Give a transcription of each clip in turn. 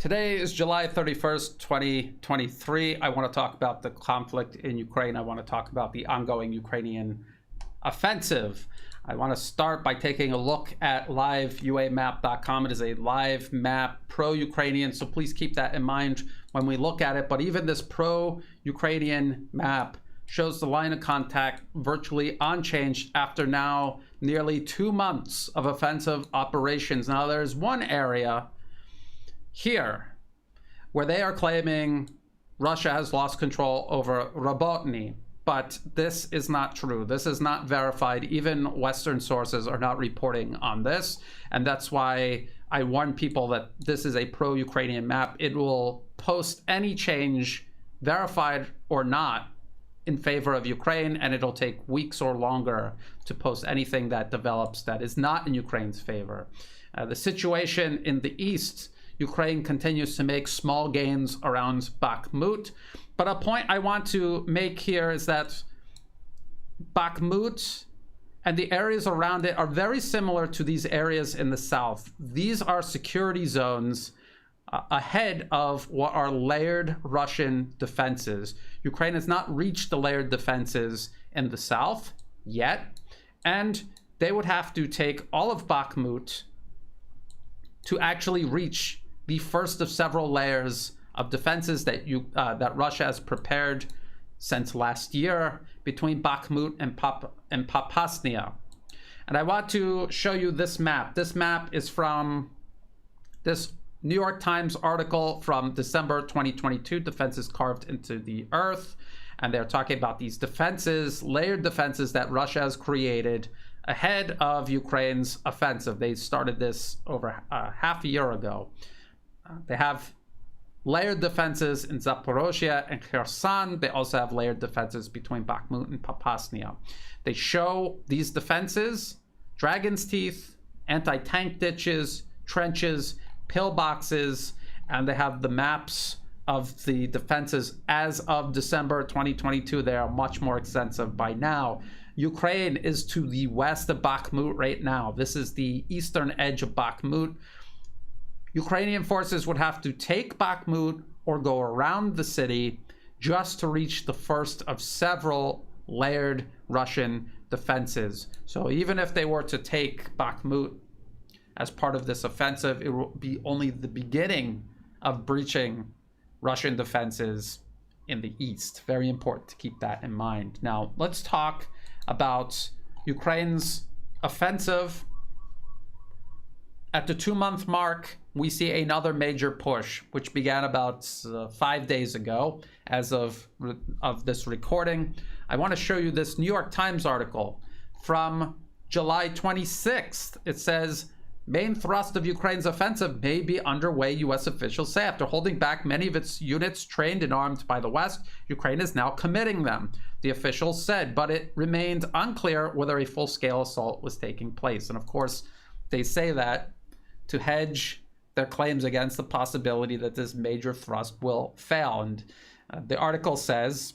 Today is July 31st, 2023. I want to talk about the conflict in Ukraine. I want to talk about the ongoing Ukrainian offensive. I want to start by taking a look at liveuamap.com. It is a live map, pro-Ukrainian, so please keep that in mind when we look at it. But even this pro-Ukrainian map shows the line of contact virtually unchanged after now nearly 2 months of offensive operations. Now, there's one area here where they are claiming Russia has lost control over Robotny, but this is not true. This is not verified. Even Western sources are not reporting on this, and that's why I warn people that this is a pro-Ukrainian map. It will post any change, verified or not, in favor of Ukraine, and it'll take weeks or longer to post anything that develops that is not in Ukraine's favor. The situation in the east, Ukraine continues to make small gains around Bakhmut. But a point I want to make here is that Bakhmut and the areas around it are very similar to these areas in the south. These are security zones ahead of what are layered Russian defenses. Ukraine has not reached the layered defenses in the south yet, and they would have to take all of Bakhmut to actually reach the first of several layers of defenses that Russia has prepared since last year between Bakhmut and Popasnia. And I want to show you this map. This map is from this New York Times article from December 2022, Defenses Carved into the Earth. And they're talking about these defenses, layered defenses that Russia has created ahead of Ukraine's offensive. They started this over half a year ago. They have layered defenses in Zaporozhye and Kherson. They also have layered defenses between Bakhmut and Popasnia. They show these defenses: dragon's teeth, anti-tank ditches, trenches, pillboxes, and they have the maps of the defenses as of December 2022. They are much more extensive by now. Ukraine is to the west of Bakhmut right now. This is the eastern edge of Bakhmut. Ukrainian forces would have to take Bakhmut or go around the city just to reach the first of several layered Russian defenses. So even if they were to take Bakhmut as part of this offensive, it will be only the beginning of breaching Russian defenses in the east. Very important to keep that in mind. Now, let's talk about Ukraine's offensive. At the 2-month mark, we see another major push, which began about 5 days ago as of this recording. I want to show you this New York Times article from July 26th. It says, main thrust of Ukraine's offensive may be underway, U.S. officials say. After holding back many of its units trained and armed by the West, Ukraine is now committing them, the officials said, but it remained unclear whether a full-scale assault was taking place. And of course, they say that to hedge their claims against the possibility that this major thrust will fail. And the article says,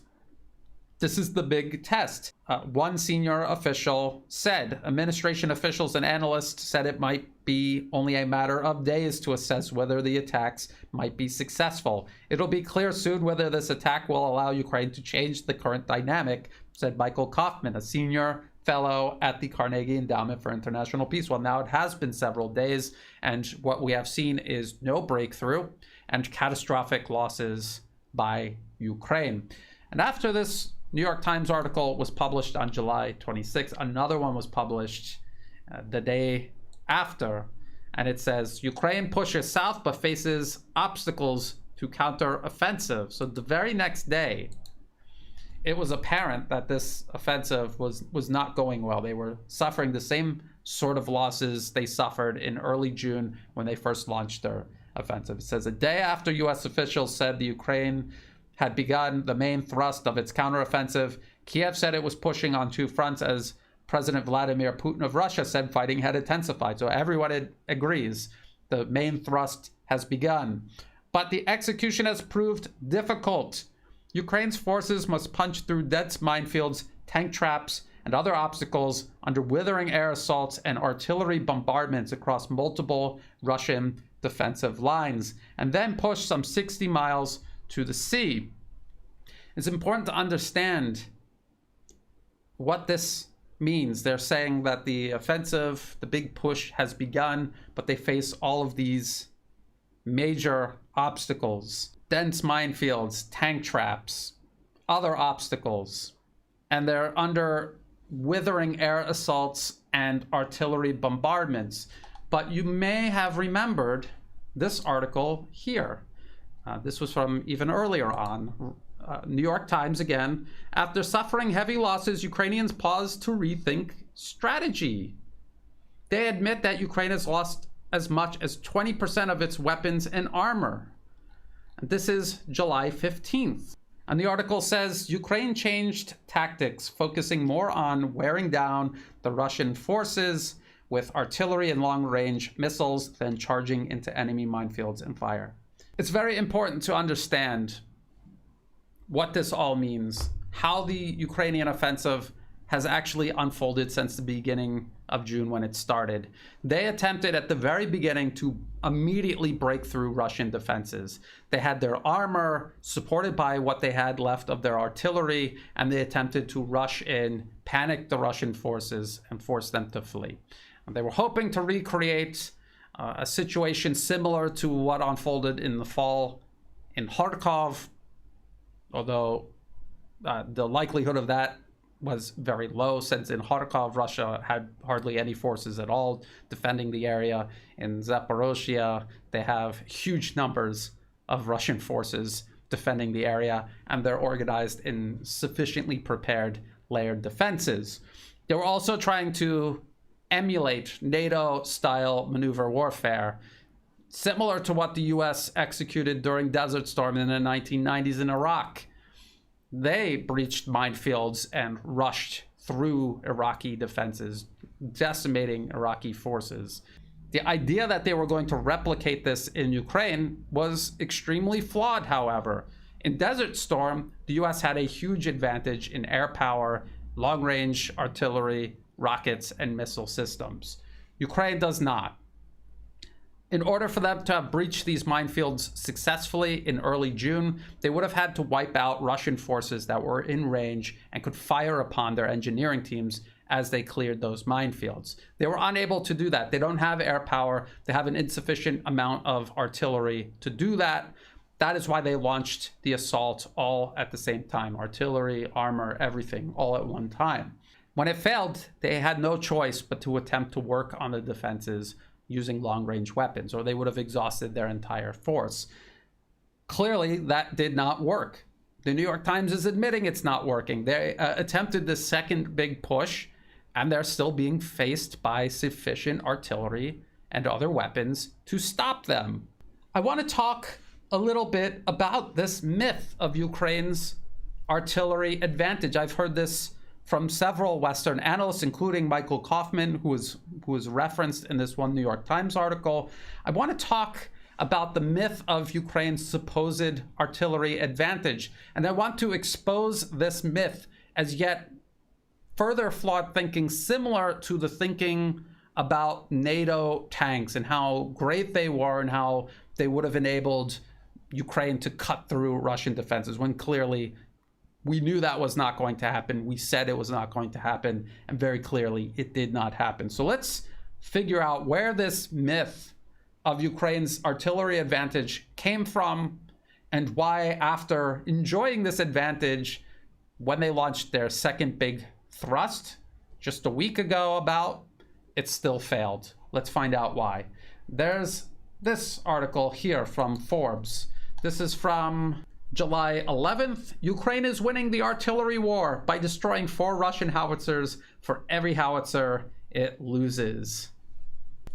this is the big test. One senior official said, administration officials and analysts said it might be only a matter of days to assess whether the attacks might be successful. It'll be clear soon whether this attack will allow Ukraine to change the current dynamic, said Michael Kaufman, a senior fellow at the Carnegie Endowment for International Peace. Well, now it has been several days, and what we have seen is no breakthrough and catastrophic losses by Ukraine. And after this New York Times article was published on July 26th, another one was published the day after, and it says, Ukraine pushes south but faces obstacles to counter-offensive. So the very next day, it was apparent that this offensive was not going well. They were suffering the same sort of losses they suffered in early June when they first launched their offensive. It says, a day after U.S. officials said the Ukraine had begun the main thrust of its counteroffensive, Kiev said it was pushing on 2 fronts. As President Vladimir Putin of Russia said, fighting had intensified. So everyone agrees the main thrust has begun. But the execution has proved difficult. Ukraine's forces must punch through dense minefields, tank traps, and other obstacles under withering air assaults and artillery bombardments across multiple Russian defensive lines and then push some 60 miles to the sea. It's important to understand what this means. They're saying that the offensive, the big push has begun, but they face all of these major obstacles, dense minefields, tank traps, other obstacles, and they're under withering air assaults and artillery bombardments. But you may have remembered this article here. This was from even earlier on. New York Times again. After suffering heavy losses, Ukrainians pause to rethink strategy. They admit that Ukraine has lost as much as 20% of its weapons and armor. And this is July 15th. And the article says Ukraine changed tactics, focusing more on wearing down the Russian forces with artillery and long-range missiles than charging into enemy minefields and fire. It's very important to understand what this all means, how the Ukrainian offensive has actually unfolded since the beginning of June when it started. They attempted at the very beginning to immediately break through Russian defenses. They had their armor supported by what they had left of their artillery, and they attempted to rush in, panic the Russian forces, and force them to flee. And they were hoping to recreate a situation similar to what unfolded in the fall in Kharkov, although the likelihood of that was very low, since in Kharkov, Russia had hardly any forces at all defending the area. In Zaporozhye, they have huge numbers of Russian forces defending the area, and they're organized in sufficiently prepared layered defenses. They were also trying to emulate NATO-style maneuver warfare, similar to what the US executed during Desert Storm in the 1990s in Iraq. They breached minefields and rushed through Iraqi defenses, decimating Iraqi forces. The idea that they were going to replicate this in Ukraine was extremely flawed, however. In Desert Storm, the US had a huge advantage in air power, long-range artillery, rockets, and missile systems. Ukraine does not. In order for them to have breached these minefields successfully in early June, they would have had to wipe out Russian forces that were in range and could fire upon their engineering teams as they cleared those minefields. They were unable to do that. They don't have air power. They have an insufficient amount of artillery to do that. That is why they launched the assault all at the same time. Artillery, armor, everything, all at one time. When it failed, they had no choice but to attempt to work on the defenses using long-range weapons, or they would have exhausted their entire force. Clearly, that did not work. The New York Times is admitting it's not working. They attempted the second big push, and they're still being faced by sufficient artillery and other weapons to stop them. I want to talk a little bit about this myth of Ukraine's artillery advantage. I've heard this from several Western analysts, including Michael Kaufman, who was referenced in this one New York Times article. I want to talk about the myth of Ukraine's supposed artillery advantage. And I want to expose this myth as yet further flawed thinking, similar to the thinking about NATO tanks and how great they were and how they would have enabled Ukraine to cut through Russian defenses, when clearly we knew that was not going to happen. We said it was not going to happen, and very clearly it did not happen. So let's figure out where this myth of Ukraine's artillery advantage came from, and why, after enjoying this advantage, when they launched their second big thrust just a week ago it still failed. Let's find out why. There's this article here from Forbes. This is from July 11th. Ukraine is winning the artillery war by destroying 4 Russian howitzers for every howitzer it loses.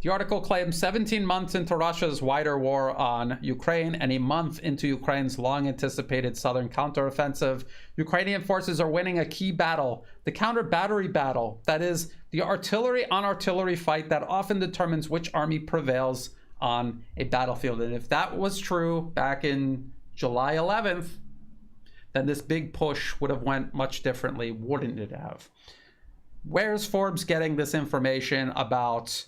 The article claims 17 months into Russia's wider war on Ukraine and a month into Ukraine's long-anticipated southern counteroffensive, Ukrainian forces are winning a key battle, the counter-battery battle, that is, the artillery-on-artillery fight that often determines which army prevails on a battlefield. And if that was true back in July 11th, then this big push would have went much differently, wouldn't it have? Where's Forbes getting this information about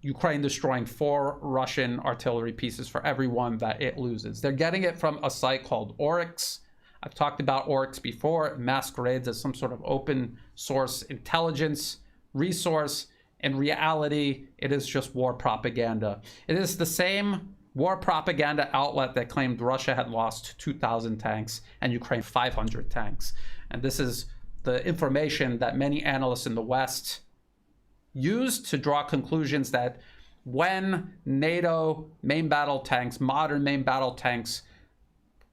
Ukraine destroying 4 Russian artillery pieces for every one that it loses. They're getting it from a site called Oryx. I've talked about Oryx before. It masquerades as some sort of open source intelligence resource. In reality, it is just war propaganda. It is the same war propaganda outlet that claimed Russia had lost 2,000 tanks and Ukraine 500 tanks. And this is the information that many analysts in the West used to draw conclusions that when NATO main battle tanks, modern main battle tanks,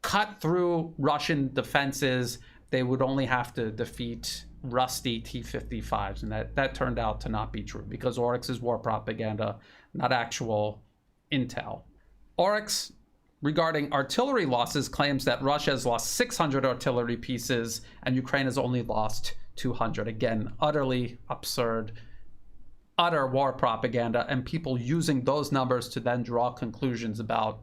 cut through Russian defenses, they would only have to defeat rusty T-55s. And that turned out to not be true, because Oryx is war propaganda, not actual intel. Oryx, regarding artillery losses, claims that Russia has lost 600 artillery pieces and Ukraine has only lost 200. Again, utterly absurd, utter war propaganda, and people using those numbers to then draw conclusions about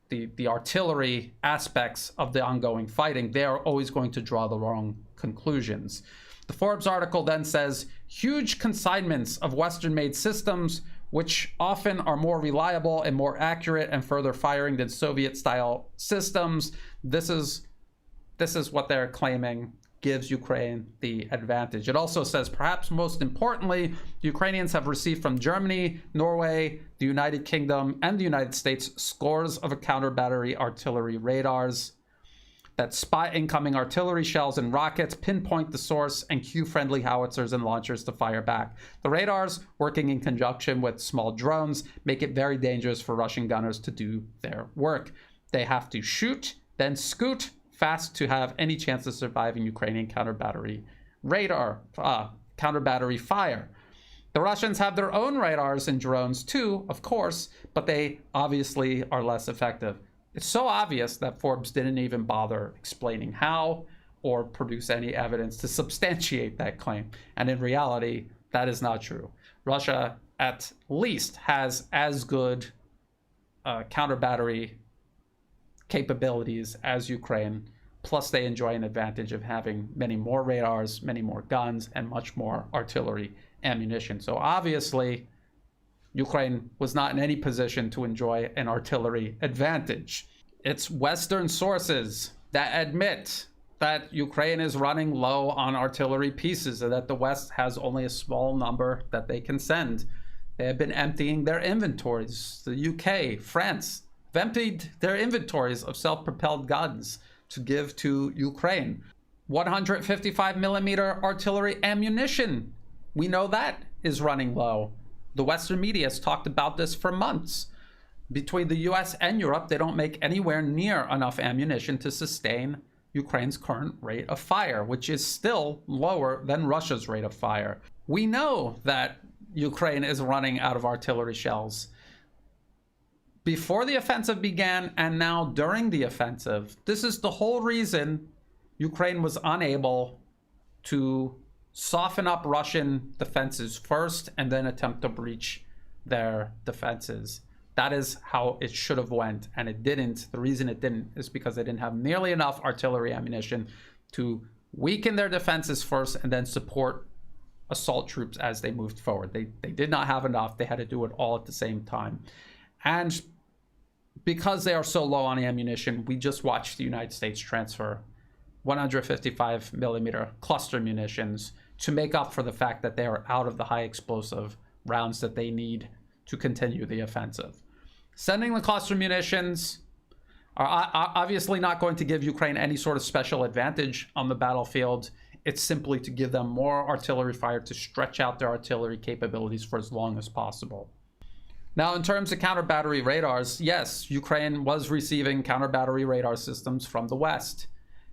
the artillery aspects of the ongoing fighting. They are always going to draw the wrong conclusions. The Forbes article then says, huge consignments of Western-made systems, which often are more reliable and more accurate and further firing than Soviet-style systems. This is what they're claiming gives Ukraine the advantage. It also says, perhaps most importantly, Ukrainians have received from Germany, Norway, the United Kingdom, and the United States scores of counter-battery artillery radars that spot incoming artillery shells and rockets, pinpoint the source, and cue friendly howitzers and launchers to fire back. The radars, working in conjunction with small drones, make it very dangerous for Russian gunners to do their work. They have to shoot, then scoot fast to have any chance of surviving Ukrainian counter-battery radar, counter-battery fire. The Russians have their own radars and drones too, of course, but they obviously are less effective. It's so obvious that Forbes didn't even bother explaining how or produce any evidence to substantiate that claim. And in reality, that is not true. Russia at least has as good counter-battery capabilities as Ukraine, plus they enjoy an advantage of having many more radars, many more guns, and much more artillery ammunition. So obviously, Ukraine was not in any position to enjoy an artillery advantage. It's Western sources that admit that Ukraine is running low on artillery pieces and that the West has only a small number that they can send. They have been emptying their inventories. The UK, France, have emptied their inventories of self-propelled guns to give to Ukraine. 155 millimeter artillery ammunition, we know that is running low. The Western media has talked about this for months. Between the US and Europe, they don't make anywhere near enough ammunition to sustain Ukraine's current rate of fire, which is still lower than Russia's rate of fire. We know that Ukraine is running out of artillery shells. Before the offensive began and now during the offensive, this is the whole reason Ukraine was unable to soften up Russian defenses first and then attempt to breach their defenses. That is how it should have went, and it didn't. The reason it didn't is because they didn't have nearly enough artillery ammunition to weaken their defenses first and then support assault troops as they moved forward. They did not have enough. They had to do it all at the same time. And because they are so low on ammunition, we just watched the United States transfer 155 millimeter cluster munitions to make up for the fact that they are out of the high explosive rounds that they need to continue the offensive. Sending the cluster munitions are obviously not going to give Ukraine any sort of special advantage on the battlefield. It's simply to give them more artillery fire to stretch out their artillery capabilities for as long as possible. Now, in terms of counter-battery radars, yes, Ukraine was receiving counter-battery radar systems from the West.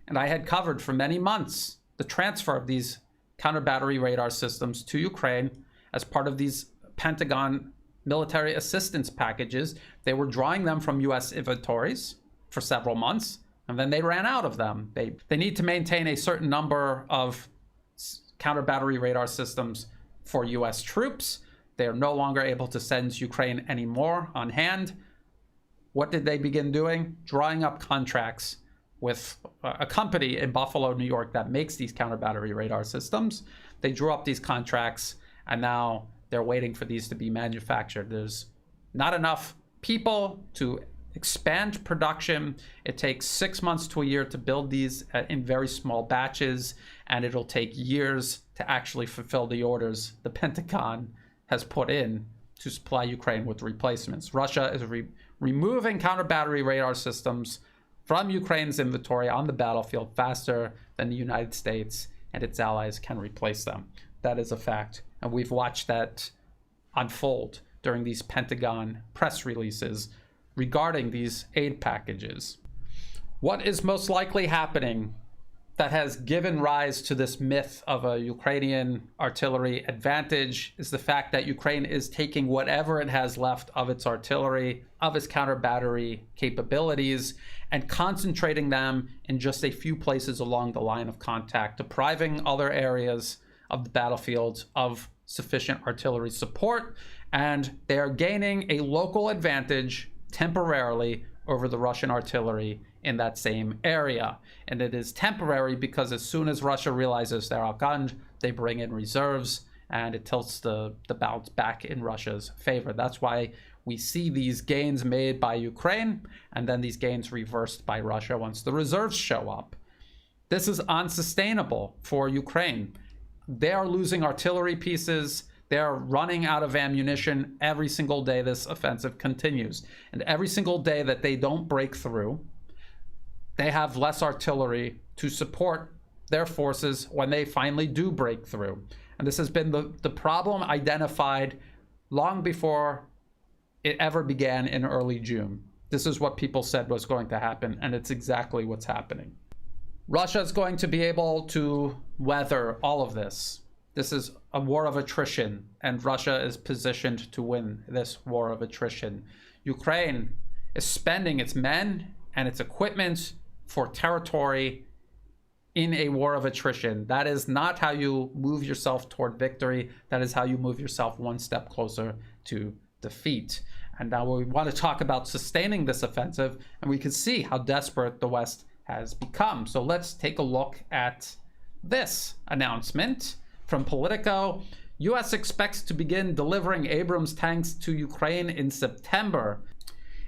And I had covered for many months the transfer of these counter-battery radar systems to Ukraine as part of these Pentagon military assistance packages. They were drawing them from US inventories for several months, and then they ran out of them. They need to maintain a certain number of counter-battery radar systems for US troops. They are no longer able to send Ukraine any more on hand. What did they begin doing? Drawing up contracts with a company in Buffalo, New York that makes these counter-battery radar systems. They drew up these contracts, and now they're waiting for these to be manufactured. There's not enough people to expand production. It takes 6 months to a year to build these in very small batches, and it'll take years to actually fulfill the orders the Pentagon has put in to supply Ukraine with replacements. Russia is removing counter-battery radar systems from Ukraine's inventory on the battlefield faster than the United States and its allies can replace them. That is a fact, and we've watched that unfold during these Pentagon press releases regarding these aid packages. What is most likely happening that has given rise to this myth of a Ukrainian artillery advantage is the fact that Ukraine is taking whatever it has left of its artillery, of its counter-battery capabilities, and concentrating them in just a few places along the line of contact, depriving other areas of the battlefield of sufficient artillery support, and they are gaining a local advantage temporarily over the Russian artillery in that same area. And it is temporary because as soon as Russia realizes they're outgunned, they bring in reserves, and it tilts the balance back in Russia's favor. That's why we see these gains made by Ukraine, and then these gains reversed by Russia once the reserves show up. This is unsustainable for Ukraine. They are losing artillery pieces. They're running out of ammunition every single day this offensive continues. And every single day that they don't break through, they have less artillery to support their forces when they finally do break through. And this has been the problem identified long before it ever began in early June. This is what people said was going to happen, and it's exactly what's happening. Russia is going to be able to weather all of this. This is a war of attrition, and Russia is positioned to win this war of attrition. Ukraine is spending its men and its equipment for territory in a war of attrition. That is not how you move yourself toward victory. That is how you move yourself one step closer to defeat. And now we want to talk about sustaining this offensive, and we can see how desperate the West has become. So let's take a look at this announcement from Politico. U.S. expects to begin delivering Abrams tanks to Ukraine in September.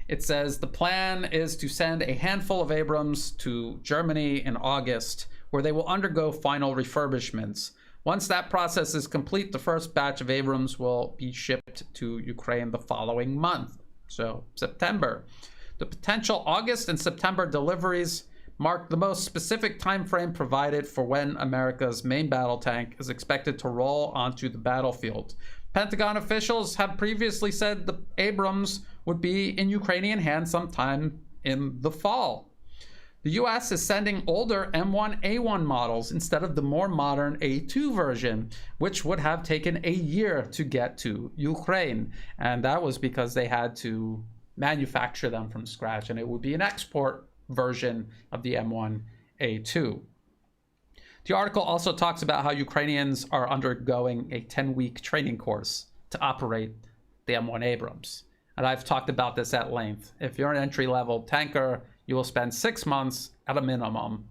It says the plan is to send a handful of Abrams to Germany in August, where they will undergo final refurbishments. Once that process is complete, the first batch of Abrams will be shipped to Ukraine the following month, so September. The potential August and September deliveries mark the most specific time frame provided for when America's main battle tank is expected to roll onto the battlefield. Pentagon officials have previously said the Abrams would be in Ukrainian hands sometime in the fall. The U.S. is sending older M1 A1 models instead of the more modern A2 version, which would have taken a year to get to Ukraine. And that was because they had to manufacture them from scratch, and it would be an export version of the M1 A2. The article also talks about how Ukrainians are undergoing a 10-week training course to operate the M1 Abrams. And I've talked about this at length. If you're an entry-level tanker, you will spend 6 months at a minimum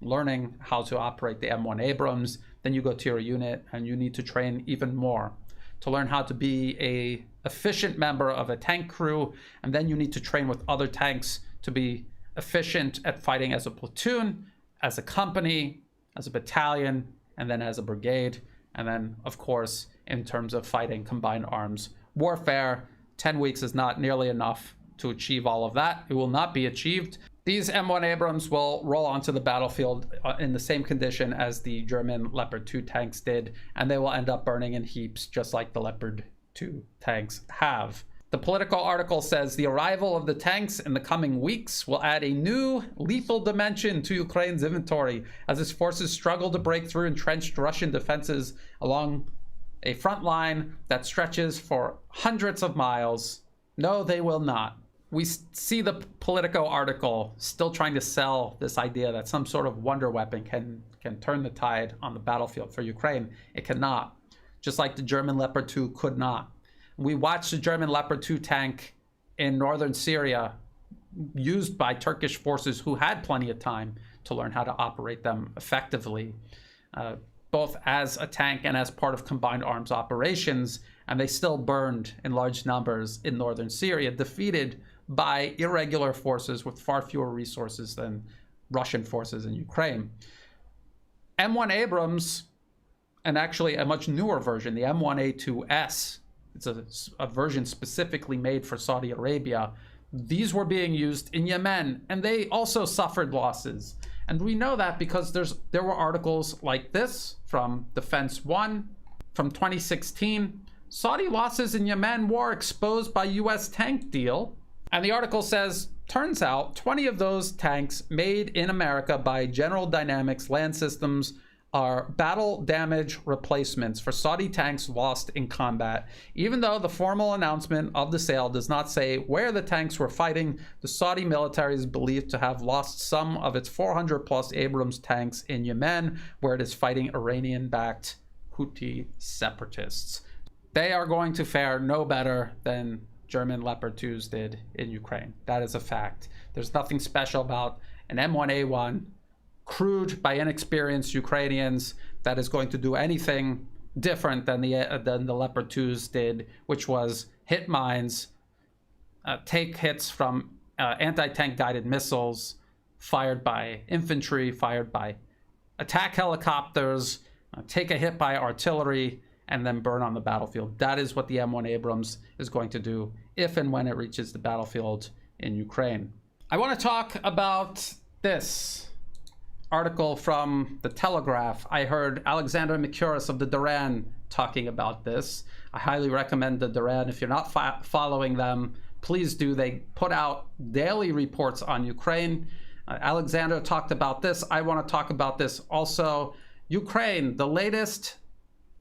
learning how to operate the M1 Abrams. Then you go to your unit and you need to train even more to learn how to be an efficient member of a tank crew. And then you need to train with other tanks to be efficient at fighting as a platoon, as a company, as a battalion, and then as a brigade. And then, of course, in terms of fighting combined arms warfare, 10 weeks is not nearly enough to achieve all of that. It will not be achieved. These M1 Abrams will roll onto the battlefield in the same condition as the German Leopard 2 tanks did, and they will end up burning in heaps just like the Leopard 2 tanks have. The Political article says the arrival of the tanks in the coming weeks will add a new lethal dimension to Ukraine's inventory as its forces struggle to break through entrenched Russian defenses along a front line that stretches for hundreds of miles. No, they will not. We see the Politico article still trying to sell this idea that some sort of wonder weapon can turn the tide on the battlefield for Ukraine. It cannot, just like the German Leopard 2 could not. We watched the German Leopard 2 tank in northern Syria used by Turkish forces who had plenty of time to learn how to operate them effectively, both as a tank and as part of combined arms operations. and they still burned in large numbers in northern Syria, defeated by irregular forces with far fewer resources than Russian forces in Ukraine. M1 Abrams, and actually a much newer version, the M1A2S, it's a version specifically made for Saudi Arabia. These were being used in Yemen, and they also suffered losses. And we know that because there were articles like this from Defense One from 2016. Saudi losses in Yemen war exposed by US tank deal. And the article says, turns out 20 of those tanks made in America by General Dynamics Land Systems are battle damage replacements for Saudi tanks lost in combat. Even though the formal announcement of the sale does not say where the tanks were fighting, the Saudi military is believed to have lost some of its 400 plus Abrams tanks in Yemen, where it is fighting Iranian-backed Houthi separatists. They are going to fare no better than German Leopard 2s did in Ukraine. That is a fact. There's nothing special about an M1A1 crewed by inexperienced Ukrainians that is going to do anything different than the Leopard 2s did, which was hit mines, take hits from anti-tank guided missiles fired by infantry, fired by attack helicopters, take a hit by artillery, and then burn on the battlefield. That is what the M1 Abrams is going to do if and when it reaches the battlefield in Ukraine. I want to talk about this article from the Telegraph. I heard Alexander Mercouris of the Duran talking about this. I highly recommend the Duran. If you're not following them, please do. They put out daily reports on Ukraine. Alexander talked about this. I want to talk about this also. Ukraine, the latest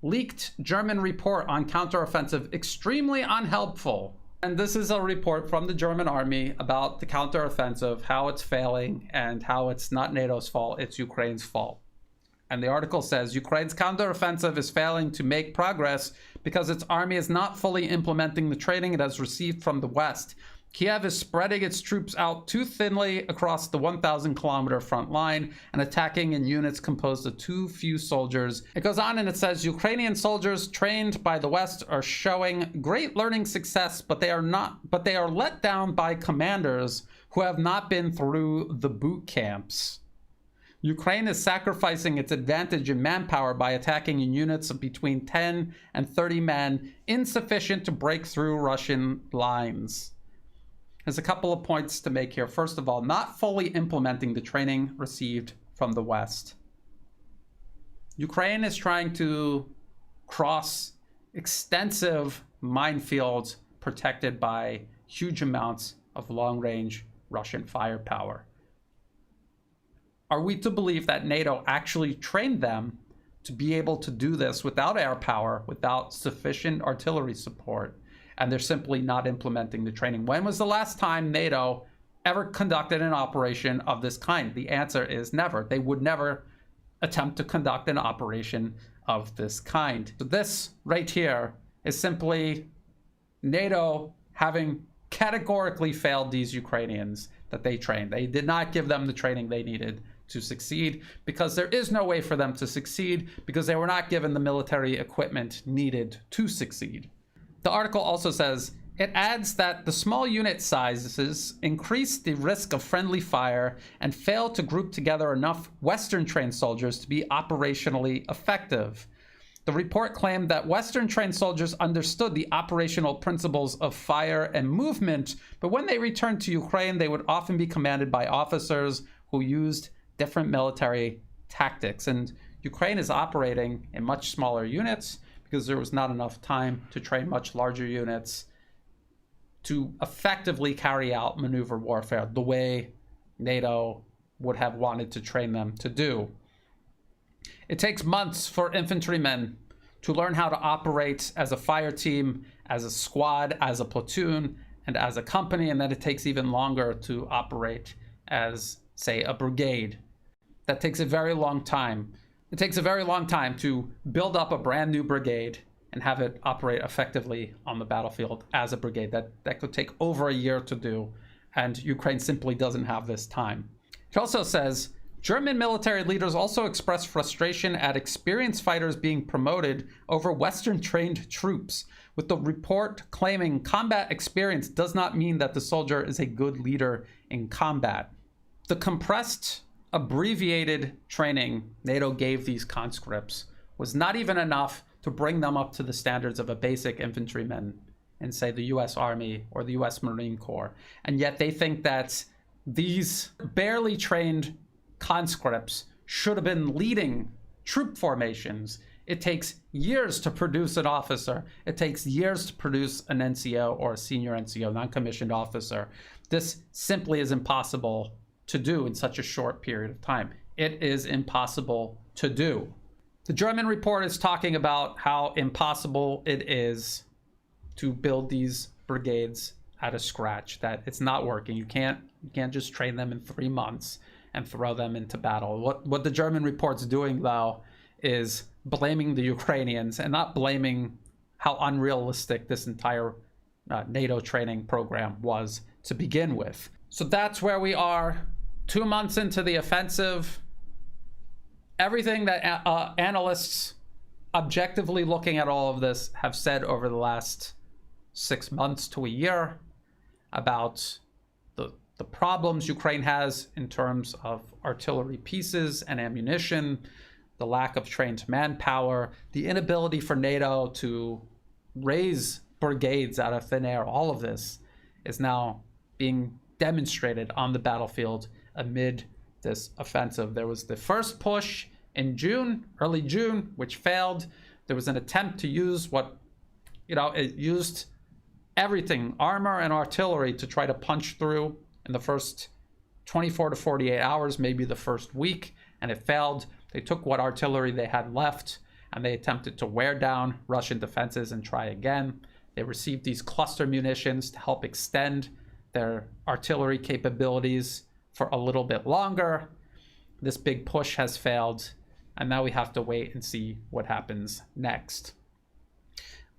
leaked German report on counteroffensive, extremely unhelpful. And this is a report from the German army about the counteroffensive, how it's failing, and how it's not NATO's fault, it's Ukraine's fault. And the article says, Ukraine's counteroffensive is failing to make progress because its army is not fully implementing the training it has received from the West. Kiev is spreading its troops out too thinly across the 1,000-kilometer front line and attacking in units composed of too few soldiers. It goes on and it says, Ukrainian soldiers trained by the West are showing great learning success, but they are let down by commanders who have not been through the boot camps. Ukraine is sacrificing its advantage in manpower by attacking in units of between 10 and 30 men, insufficient to break through Russian lines. There's a couple of points to make here. First of all, not fully implementing the training received from the West. Ukraine is trying to cross extensive minefields protected by huge amounts of long-range Russian firepower. Are we to believe that NATO actually trained them to be able to do this without air power, without sufficient artillery support? And they're simply not implementing the training. When was the last time NATO ever conducted an operation of this kind? The answer is never. They would never attempt to conduct an operation of this kind. So this right here is simply NATO having categorically failed these Ukrainians that they trained. They did not give them the training they needed to succeed, because there is no way for them to succeed, because they were not given the military equipment needed to succeed. The article also says, it adds that the small unit sizes increase the risk of friendly fire and fail to group together enough Western-trained soldiers to be operationally effective. The report claimed that Western-trained soldiers understood the operational principles of fire and movement, but when they returned to Ukraine, they would often be commanded by officers who used different military tactics. And Ukraine is operating in much smaller units because there was not enough time to train much larger units to effectively carry out maneuver warfare the way NATO would have wanted to train them to do. It takes months for infantrymen to learn how to operate as a fire team, as a squad, as a platoon, and as a company, and then it takes even longer to operate as, say, a brigade. That takes a very long time. It takes a very long time to build up a brand new brigade and have it operate effectively on the battlefield as a brigade. That could take over a year to do, and Ukraine simply doesn't have this time. It also says German military leaders also expressed frustration at experienced fighters being promoted over Western-trained troops, with the report claiming combat experience does not mean that the soldier is a good leader in combat. The compressed, abbreviated training NATO gave these conscripts was not even enough to bring them up to the standards of a basic infantryman in, say, the US Army or the US Marine Corps. And yet they think that these barely trained conscripts should have been leading troop formations. It takes years to produce an officer. It takes years to produce an NCO or a senior NCO, non-commissioned officer. This simply is impossible to do in such a short period of time. It is impossible to do. The German report is talking about how impossible it is to build these brigades out of scratch, that it's not working. You can't just train them in 3 months and throw them into battle. What the German report's doing, though, is blaming the Ukrainians and not blaming how unrealistic this entire NATO training program was to begin with. So that's where we are, 2 months into the offensive. Everything that analysts objectively looking at all of this have said over the last 6 months to a year about the problems Ukraine has in terms of artillery pieces and ammunition, the lack of trained manpower, the inability for NATO to raise brigades out of thin air, all of this is now being demonstrated on the battlefield amid this offensive. There was the first push in June, early June, which failed. There was an attempt to use it used everything, armor and artillery, to try to punch through in the first 24 to 48 hours, maybe the first week, and it failed. They took what artillery they had left and they attempted to wear down Russian defenses and try again. They received these cluster munitions to help extend their artillery capabilities for a little bit longer. This big push has failed, and now we have to wait and see what happens next.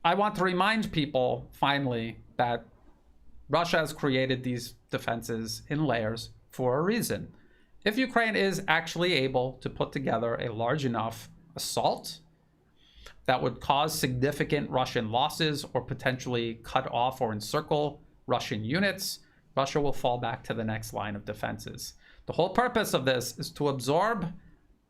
I want to remind people, finally, that Russia has created these defenses in layers for a reason. If Ukraine is actually able to put together a large enough assault that would cause significant Russian losses or potentially cut off or encircle Russian units, Russia will fall back to the next line of defenses. The whole purpose of this is to absorb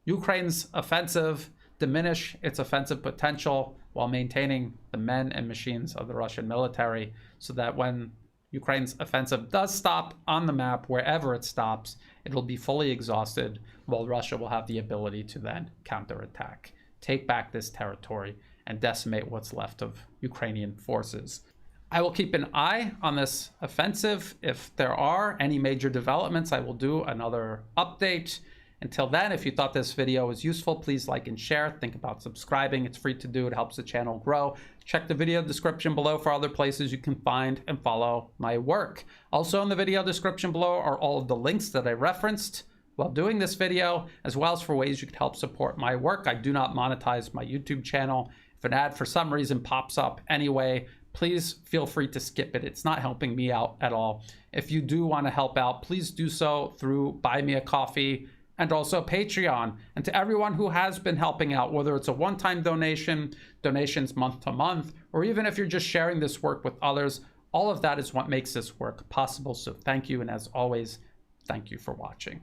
Ukraine's offensive, diminish its offensive potential while maintaining the men and machines of the Russian military, so that when Ukraine's offensive does stop on the map, wherever it stops, it'll be fully exhausted, while Russia will have the ability to then counterattack, take back this territory, and decimate what's left of Ukrainian forces. I will keep an eye on this offensive. If there are any major developments, I will do another update. Until then, if you thought this video was useful, please like and share. Think about subscribing. It's free to do. It helps the channel grow. Check the video description below for other places you can find and follow my work. Also in the video description below are all of the links that I referenced while doing this video, as well as for ways you can help support my work. I do not monetize my YouTube channel. If an ad for some reason pops up anyway, please feel free to skip it. It's not helping me out at all. If you do want to help out, please do so through Buy Me a Coffee and also Patreon. And to everyone who has been helping out, whether it's a one-time donation, donations month to month, or even if you're just sharing this work with others, all of that is what makes this work possible. So thank you. And as always, thank you for watching.